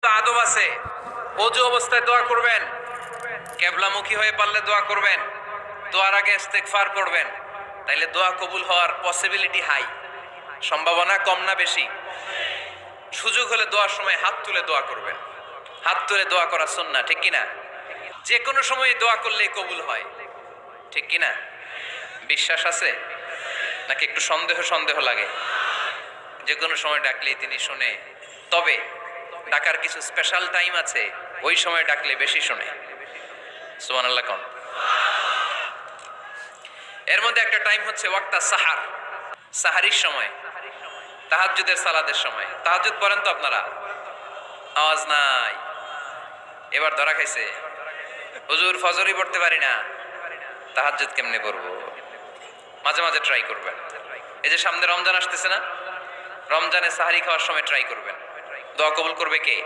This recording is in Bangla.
আদব আছে। অজু অবস্থায় দোয়া করবেন, কেবলামুখী হয়ে পারলে দোয়া করবেন, দোয়ার আগে ইস্তেগফার করবেন, তাইলে দোয়া কবুল হওয়ার পসিবিলিটি হাই, সম্ভাবনা কম না বেশি? সুযোগ হলে দোয়ার সময় হাত তুলে দোয়া করবেন। হাত তুলে দোয়া করা সুন্নাহ, ঠিক কিনা? যে কোনো সময় দোয়া করলেই কবুল হয়, ঠিক কিনা? বিশ্বাস আছে নাকি একটু সন্দেহ সন্দেহ লাগে? যে কোনো সময় ডাকলেই তিনি শুনে, তবে ডাকার কিছু স্পেশাল টাইম আছে, ওই সময় ডাকলে বেশি শুনে। সুবহানাল্লাহ কোন? এর মধ্যে একটা টাইম হচ্ছে ওয়াক্তা সাহার, সাহারির সময়, তাহাজ্জুদের সালাদের সময়। তাহাজ্জুদ পড়েন তো আপনারা? আওয়াজ নাই, এবার ধরা খাইছে। হুজুর ফজরই পড়তে পারি না, তাহাজ্জুদ কেমনে পড়বো? মাঝে মাঝে ট্রাই করবেন। এই যে সামনে রমজান আসতেছে না, রমজানে সাহারি খাওয়ার সময় ট্রাই করবেন। দোয়া কবুল করবে কে?